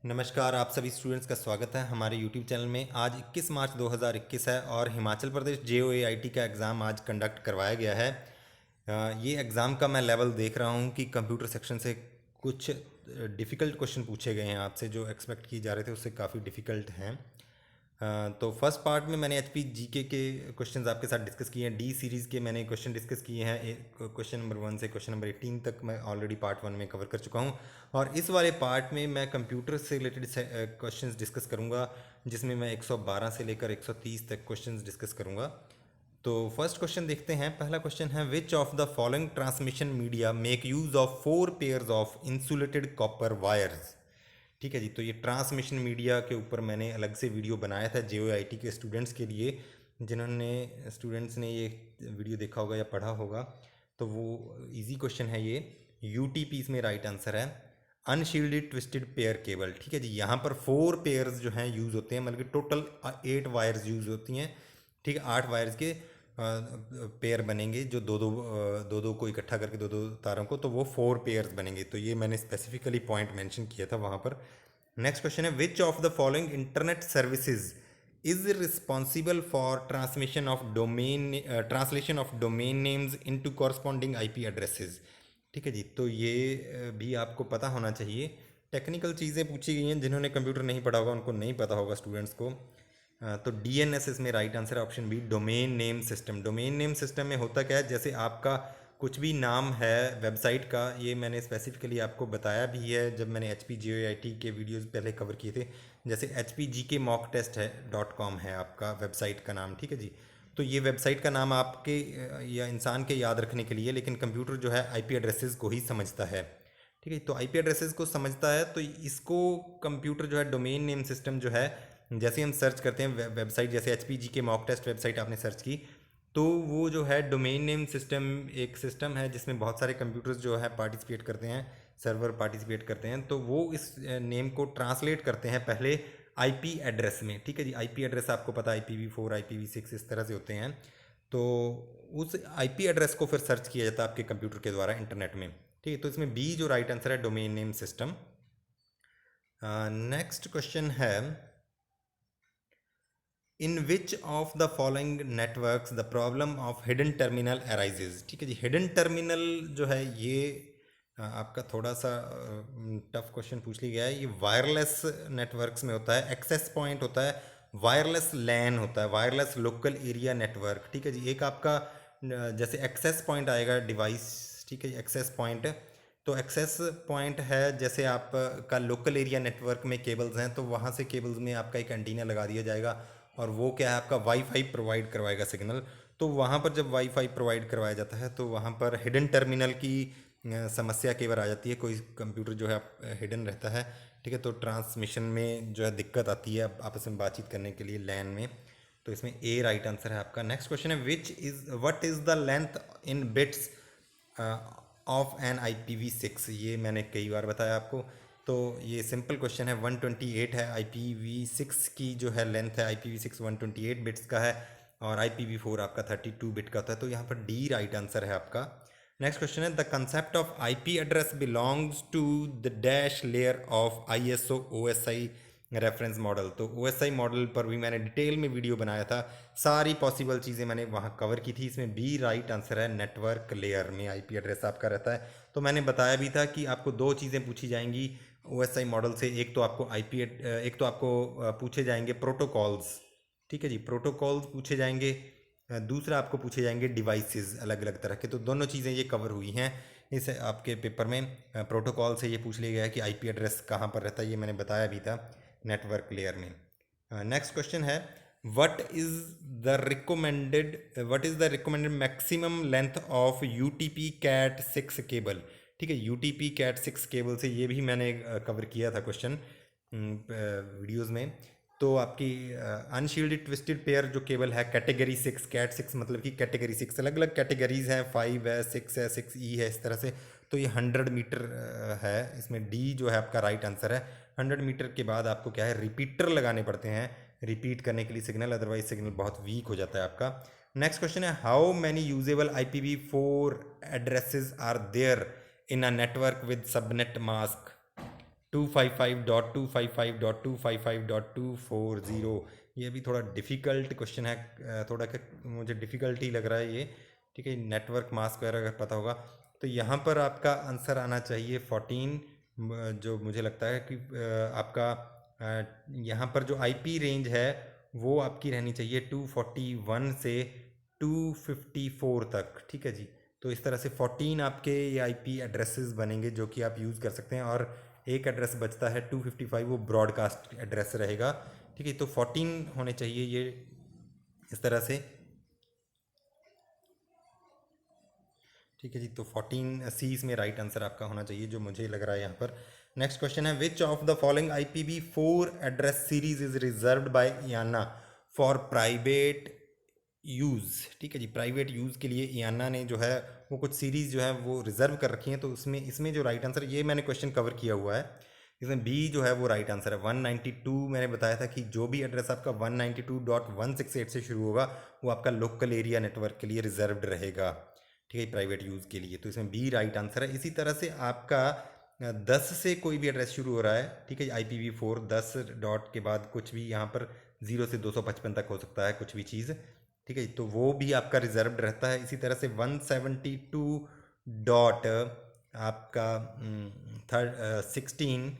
नमस्कार, आप सभी स्टूडेंट्स का स्वागत है हमारे YouTube चैनल में। आज 21 मार्च 2021 है और हिमाचल प्रदेश JOAIT का एग्ज़ाम आज कंडक्ट करवाया गया है। ये एग्ज़ाम का मैं लेवल देख रहा हूँ कि कंप्यूटर सेक्शन से कुछ डिफ़िकल्ट क्वेश्चन पूछे गए हैं आपसे, जो एक्सपेक्ट किए जा रहे थे उससे काफ़ी डिफ़िकल्ट हैं। तो फर्स्ट पार्ट में मैंने HP GK के क्वेश्चंस आपके साथ डिस्कस किए हैं। डी सीरीज़ के मैंने क्वेश्चन डिस्कस किए हैं। क्वेश्चन नंबर 1 से क्वेश्चन नंबर 18 तक मैं ऑलरेडी पार्ट 1 में कवर कर चुका हूं। और इस वाले पार्ट में मैं कंप्यूटर से रिलेटेड क्वेश्चंस डिस्कस करूंगा, जिसमें मैं 112 से लेकर 130 तक क्वेश्चंस डिस्कस करूंगा। तो फर्स्ट क्वेश्चन देखते हैं। पहला क्वेश्चन है, which of the following transmission media make use of 4 pairs of insulated copper wires. ठीक है जी। तो ये ट्रांसमिशन मीडिया के ऊपर मैंने अलग से वीडियो बनाया था JOAIT के स्टूडेंट्स के लिए। स्टूडेंट्स ने ये वीडियो देखा होगा या पढ़ा होगा, तो वो इजी क्वेश्चन है ये। UTP इसमें राइट आंसर है। Unshielded twisted pair cable. ठीक है जी। यहाँ पर 4 पेयर्स जो हैं यूज़ होते हैं, मतलब कि टोटल 8 वायर्स यूज़ होती हैं। ठीक है, 8 वायर्स के पेयर बनेंगे, जो दो दो को इकट्ठा करके दो दो तारों को, तो वो 4 पेयर्स बनेंगे। तो ये मैंने स्पेसिफिकली पॉइंट मेंशन किया था वहाँ पर। नेक्स्ट क्वेश्चन है, which of the following internet services is responsible for translation of domain names into corresponding IP addresses. ठीक है जी। तो ये भी आपको पता होना चाहिए। टेक्निकल चीज़ें पूछी गई हैं, जिन्होंने कंप्यूटर नहीं पढ़ा होगा उनको नहीं पता होगा स्टूडेंट्स को। तो DNS इसमें राइट आंसर है, option B, domain name system. Domain name system में होता क्या है, जैसे आपका कुछ भी नाम है वेबसाइट का, ये मैंने स्पेसिफिकली आपको बताया भी है जब मैंने HP JOAIT के वीडियोस पहले कवर किए थे। जैसे HPGK मॉक टेस्ट है .com है आपका वेबसाइट का नाम। ठीक है जी। तो ये वेबसाइट का नाम आपके या इंसान के याद रखने के लिए, लेकिन कंप्यूटर जो है IP एड्रेसेस को ही समझता है। ठीक है। तो IP एड्रेसेस को समझता है, तो इसको कंप्यूटर जो है डोमेन नेम सिस्टम जो है, जैसे हम सर्च करते हैं वेबसाइट, जैसे HPGK मॉक टेस्ट वेबसाइट आपने सर्च की, तो वो जो है डोमेन नेम सिस्टम एक सिस्टम है जिसमें बहुत सारे कंप्यूटर्स जो है पार्टिसिपेट करते हैं, सर्वर पार्टिसिपेट करते हैं। तो वो इस नेम को ट्रांसलेट करते हैं पहले IP एड्रेस में। ठीक है जी। IP एड्रेस आपको पता है IPv4 IPv6 इस तरह से होते हैं। तो उस IP एड्रेस को फिर सर्च किया जाता है आपके कंप्यूटर के द्वारा इंटरनेट में। ठीक है। तो इसमें बी जो राइट आंसर है, domain name system. Next question है, in which of the following networks the problem of hidden terminal arises. ठीक है जी। हिडन टर्मिनल जो है ये आपका थोड़ा सा टफ क्वेश्चन पूछ लिया गया है। ये वायरलेस नेटवर्क्स में होता है, एक्सेस पॉइंट होता है, वायरलेस लैन होता है, वायरलेस लोकल एरिया नेटवर्क। ठीक है जी। एक आपका जैसे एक्सेस पॉइंट आएगा डिवाइस। ठीक है जी। एक्सेस पॉइंट, तो एक्सेस पॉइंट है जैसे आपका लोकल एरिया नेटवर्क में केबल्स हैं, तो वहाँ से केबल्स में आपका एक एंटीना लगा दिया जाएगा, और वो क्या है, आपका वाईफाई प्रोवाइड करवाएगा सिग्नल। तो वहाँ पर जब वाईफाई प्रोवाइड करवाया जाता है, तो वहाँ पर हिडन टर्मिनल की समस्या कई बार आ जाती है। कोई कंप्यूटर जो है हिडन रहता है। ठीक है। तो ट्रांसमिशन में जो है दिक्कत आती है आपस में बातचीत करने के लिए लैन में। तो इसमें ए राइट आंसर है आपका। नेक्स्ट क्वेश्चन है, what is the length in bits of an IPv6। ये मैंने कई बार बताया आपको। तो ये सिंपल क्वेश्चन है, 128 है IPv6 की जो है लेंथ है। IPv6 128 बिट्स का है, और IPv4 आपका 32 बिट का होता है। तो यहाँ पर डी राइट आंसर है आपका। नेक्स्ट क्वेश्चन है, the concept of IP address belongs to the dash layer of ISO OSI reference model. तो OSI मॉडल पर भी मैंने डिटेल में वीडियो बनाया था, सारी पॉसिबल चीज़ें मैंने वहाँ कवर की थी। इसमें बी राइट आंसर है, नेटवर्क लेयर में IP एड्रेस आपका रहता है। तो मैंने बताया भी था कि आपको दो चीज़ें पूछी जाएंगी OSI मॉडल से, एक तो आपको एक तो आपको पूछे जाएंगे प्रोटोकॉल्स। ठीक है जी। प्रोटोकॉल्स पूछे जाएंगे, दूसरा आपको पूछे जाएंगे डिवाइसेस अलग अलग तरह के। तो दोनों चीज़ें ये कवर हुई हैं इस आपके पेपर में। प्रोटोकॉल से ये पूछ लिया गया है कि IP एड्रेस कहाँ पर रहता है, ये मैंने बताया भी था नेटवर्क लेयर में। नेक्स्ट क्वेश्चन है, what is the recommended maximum length of UTP Cat6 cable. ठीक है। UTP Cat6 केबल से ये भी मैंने कवर किया था क्वेश्चन वीडियोस में। तो आपकी अनशील्डेड ट्विस्टेड पेयर जो केबल है कैटेगरी 6, Cat6 मतलब कि कैटेगरी 6, अलग अलग कैटेगरीज हैं, 5 है, 6 है, 6E है, इस तरह से। तो ये 100 मीटर है। इसमें डी जो है आपका राइट आंसर है। 100 मीटर के बाद आपको क्या है, रिपीटर लगाने पड़ते हैं रिपीट करने के लिए सिग्नल, अदरवाइज सिग्नल बहुत वीक हो जाता है आपका। नेक्स्ट क्वेश्चन है, how many usable IPv4 addresses are there in a network with subnet mask. 255.255.255.240। ये भी थोड़ा डिफ़िकल्ट क्वेश्चन है, थोड़ा मुझे डिफ़िकल्ट ही लग रहा है ये। ठीक है, नेटवर्क मास्क वगैरह अगर पता होगा तो यहाँ पर आपका आंसर आना चाहिए 14, जो मुझे लगता है कि आपका यहाँ पर जो आईपी रेंज है वो आपकी रहनी चाहिए 241 से 254 तक। ठीक है जी, तो इस तरह से 14 आपके ये आईपी एड्रेसेस बनेंगे जो कि आप यूज़ कर सकते हैं, और एक एड्रेस बचता है 255, वो ब्रॉडकास्ट एड्रेस रहेगा। ठीक है, तो 14 होने चाहिए ये इस तरह से। ठीक है जी, तो 14 सी इसमें राइट आंसर आपका होना चाहिए जो मुझे लग रहा है यहाँ पर। नेक्स्ट क्वेश्चन है, which of the following IPv4 address series is reserved by IANA for private use. ठीक है जी, प्राइवेट यूज़ के लिए IANA ने जो है वो कुछ सीरीज़ जो है वो रिजर्व कर रखी हैं, तो उसमें इसमें जो राइट आंसर, ये मैंने क्वेश्चन कवर किया हुआ है, इसमें बी जो है वो राइट आंसर है। 192 मैंने बताया था कि जो भी एड्रेस आपका 192.168 से शुरू होगा वो आपका लोकल एरिया नेटवर्क के लिए रिजर्व्ड रहेगा। ठीक है, प्राइवेट यूज़ के लिए, तो इसमें बी राइट आंसर है। इसी तरह से आपका 10 से कोई भी एड्रेस शुरू हो रहा है, ठीक है, IPv4 10 डॉट के बाद कुछ भी यहाँ पर 0 से 255 तक हो सकता है कुछ भी चीज़। ठीक है, तो वो भी आपका रिजर्व्ड रहता है। इसी तरह से 172 डॉट आपका 16,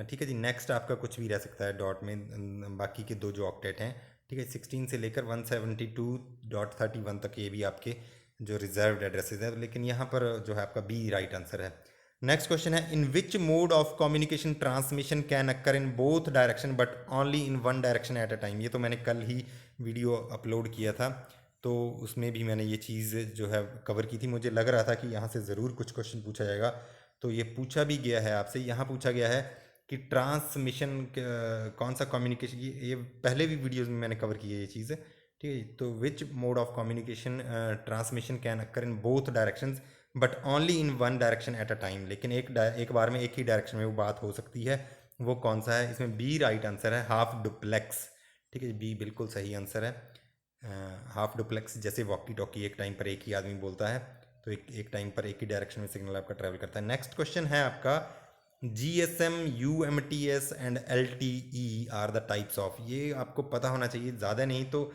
ठीक है जी, नेक्स्ट आपका कुछ भी रह सकता है डॉट में, बाकी के दो जो ऑक्टेट हैं। ठीक है, 16 से लेकर 172.31 तक ये भी आपके जो रिजर्व्ड एड्रेसेस हैं, लेकिन यहाँ पर जो है आपका बी राइट आंसर है। नेक्स्ट क्वेश्चन है, in which mode of communication transmission can occur in both direction but only in one direction at a time. ये तो मैंने कल ही वीडियो अपलोड किया था, तो उसमें भी मैंने ये चीज़ जो है कवर की थी। मुझे लग रहा था कि यहाँ से ज़रूर कुछ क्वेश्चन पूछा जाएगा, तो ये पूछा भी गया है आपसे। यहाँ पूछा गया है कि ट्रांसमिशन कौन सा कम्युनिकेशन, ये पहले भी वीडियोज़ में मैंने कवर की है ये चीज़। ठीक है, तो which mode of communication transmission can occur in both directions but only in one direction at a time. लेकिन एक बार में एक ही डायरेक्शन में वो बात हो सकती है, वो कौन सा है? इसमें बी राइट आंसर है, हाफ डुप्लेक्स। ठीक है, बी बिल्कुल सही आंसर है। हाफ डुप्लेक्स, जैसे वॉकी टॉकी, एक टाइम पर एक ही आदमी बोलता है, तो एक टाइम पर एक ही डायरेक्शन में सिग्नल आपका ट्रैवल करता है। नेक्स्ट क्वेश्चन है आपका, GSM, UMTS and LTE are the types of. ये आपको पता होना चाहिए, ज़्यादा नहीं तो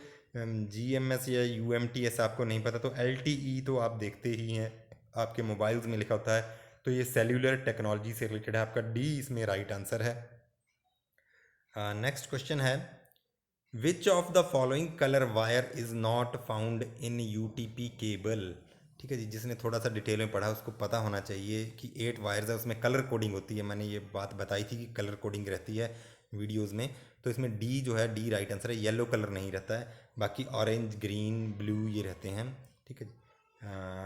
GMS या UMTS आपको नहीं पता तो LTE तो आप देखते ही हैं, आपके मोबाइल्स में लिखा होता है, तो ये सेल्यूलर टेक्नोलॉजी से रिलेटेड है। आपका डी इसमें राइट आंसर है। नेक्स्ट क्वेश्चन है, which of the following colour wire is not found in UTP cable. ठीक है जी, जिसने थोड़ा सा डिटेल में पढ़ा उसको पता होना चाहिए कि 8 वायर्स है, उसमें कलर कोडिंग होती है। मैंने ये बात बताई थी कि कलर कोडिंग रहती है वीडियोस में, तो इसमें डी जो है, डी राइट आंसर है। येलो कलर नहीं रहता है, बाकी ऑरेंज, ग्रीन, ब्लू ये रहते हैं। ठीक है,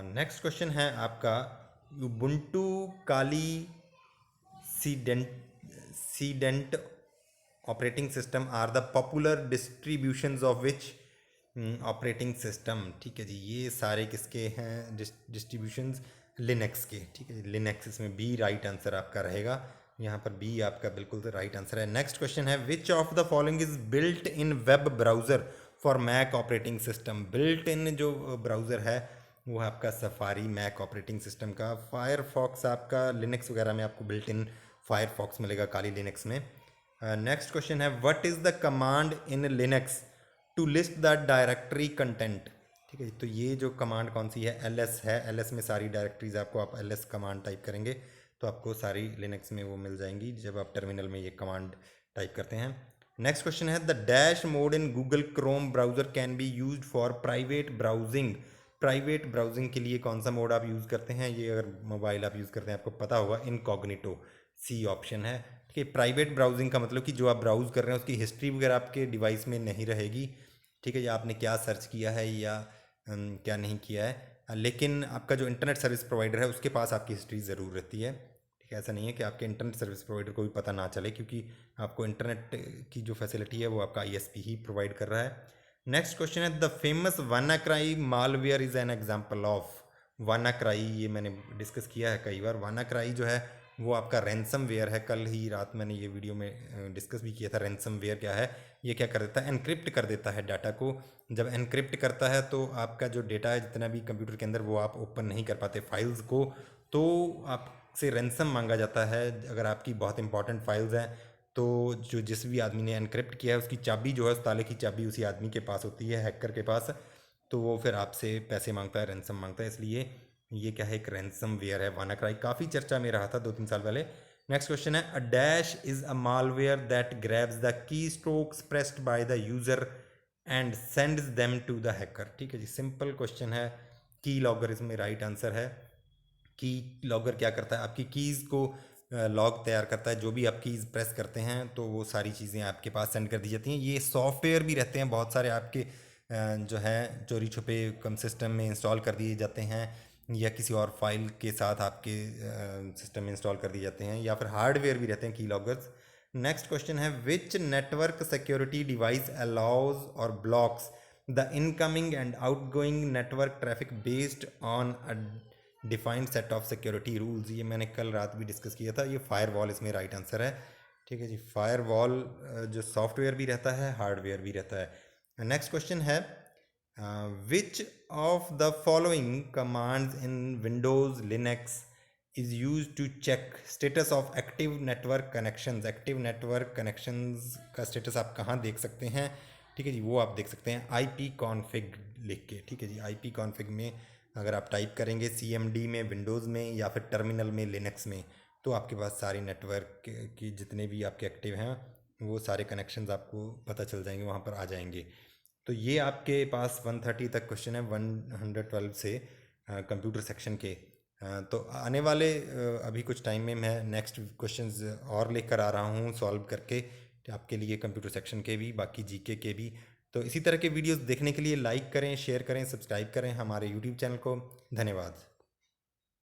नेक्स्ट क्वेश्चन है आपका, उबुंटू काली सीडेंट operating system are the popular distributions of which operating system. ठीक है जी, ये सारे किसके हैं डिस्ट्रीब्यूशंस? लिनक्स के। ठीक है जी, लिनक्स, इसमें बी राइट आंसर आपका रहेगा। यहाँ पर बी आपका बिल्कुल राइट आंसर है। नेक्स्ट क्वेश्चन है, which of the following is built in web browser for Mac operating system. Built in जो ब्राउज़र है वो है आपका सफारी, मैक ऑपरेटिंग सिस्टम का। फायरफॉक्स आपका लिनक्स वगैरह में आपको बिल्ट इन फायरफॉक्स मिलेगा, काली लिनक्स में। नेक्स्ट क्वेश्चन है, what is the command in Linux to list the directory content. ठीक है, तो ये जो कमांड कौन सी है? ls है। ls में सारी डायरेक्टरीज आपको, आप ls कमांड टाइप करेंगे तो आपको सारी लिनक्स में वो मिल जाएंगी जब आप टर्मिनल में ये कमांड टाइप करते हैं। नेक्स्ट क्वेश्चन है, the dash mode in Google Chrome browser can be used for private browsing. Private browsing के लिए कौन सा मोड आप यूज़ करते हैं? ये अगर मोबाइल आप यूज़ करते हैं आपको पता होगा, इनकॉग्निटो, सी ऑप्शन है। ठीक है, प्राइवेट ब्राउजिंग का मतलब कि जो आप ब्राउज़ कर रहे हैं उसकी हिस्ट्री वगैरह आपके डिवाइस में नहीं रहेगी। ठीक है, या आपने क्या सर्च किया है या क्या नहीं किया है, लेकिन आपका जो इंटरनेट सर्विस प्रोवाइडर है उसके पास आपकी हिस्ट्री ज़रूर रहती है। ठीक है, ऐसा नहीं है कि आपके इंटरनेट सर्विस प्रोवाइडर को भी पता ना चले, क्योंकि आपको इंटरनेट की जो फैसिलिटी है वो आपका ISP ही प्रोवाइड कर रहा है। नेक्स्ट क्वेश्चन है, the famous WannaCry malware is an example of. WannaCry, ये मैंने डिस्कस किया है कई बार। वानाक्राई जो है वो आपका रैंसम वेयर है। कल ही रात मैंने ये वीडियो में डिस्कस भी किया था। रैंसम वेयर क्या है? ये क्या कर देता है? एनक्रिप्ट कर देता है डाटा को। जब एनक्रिप्ट करता है तो आपका जो डेटा है जितना भी कंप्यूटर के अंदर, वो आप ओपन नहीं कर पाते फाइल्स को, तो आप से रैंसम मांगा जाता है। अगर आपकी बहुत इंपॉर्टेंट फाइल्स हैं तो जो जिस भी आदमी ने एनक्रिप्ट किया है उसकी चाबी जो है, उस ताले की चाबी उसी आदमी के पास होती है, हैकर के पास, तो वो फिर आपसे पैसे मांगता है, रैंसम मांगता है। इसलिए ये क्या है, एक रैंसम वेयर है। वानाक्राई काफ़ी चर्चा में रहा था 2-3 साल पहले। नेक्स्ट क्वेश्चन है, a dash is a malware that grabs the key strokes pressed by the user and sends them to the hacker. ठीक है जी, सिंपल क्वेश्चन है। की लॉगर इसमें राइट आंसर है। की लॉगर क्या करता है, आपकी कीज़ को लॉग तैयार करता है। जो भी आप कीज़ प्रेस करते हैं तो वो सारी चीज़ें आपके पास सेंड कर दी जाती हैं। ये सॉफ्टवेयर भी रहते हैं बहुत सारे आपके जो है चोरी छुपे कम सिस्टम में इंस्टॉल कर दिए जाते हैं, या किसी और फाइल के साथ आपके सिस्टम में इंस्टॉल कर दिए जाते हैं, या फिर हार्डवेयर भी रहते हैं की लॉगर्स। नेक्स्ट क्वेश्चन है, विच नेटवर्क सिक्योरिटी डिवाइस अलाउज और blocks the incoming and outgoing network traffic based on a defined set of security rules. ये मैंने कल रात भी डिस्कस किया था। ये फायरवॉल इसमें राइट आंसर है। ठीक है जी, फायरवॉल जो सॉफ्टवेयर भी रहता है, हार्डवेयर भी रहता है। नेक्स्ट क्वेश्चन है, which of the following commands in Windows Linux is use to check status of active network connections. Active network connections का स्टेटस आप कहाँ देख सकते हैं? ठीक है जी, वो आप देख सकते हैं IP कॉन्फ़िग लिख के। ठीक है जी, IP कॉन्फ़िग में अगर आप टाइप करेंगे CMD में विंडोज़ में या फिर टर्मिनल में लिनक्स में, तो आपके पास सारी नेटवर्क की जितने भी आपके एक्टिव हैं वो सारे कनेक्शंस आपको पता चल जाएंगे, वहाँ पर आ जाएंगे। तो ये आपके पास 130 तक क्वेश्चन है, 112 से कंप्यूटर सेक्शन के। तो आने वाले अभी कुछ टाइम में मैं नेक्स्ट क्वेश्चंस और लेकर आ रहा हूँ सॉल्व करके आपके लिए, कंप्यूटर सेक्शन के भी, बाकी GK के भी। तो इसी तरह के वीडियोस देखने के लिए लाइक करें, शेयर करें, सब्सक्राइब करें हमारे YouTube चैनल को। धन्यवाद।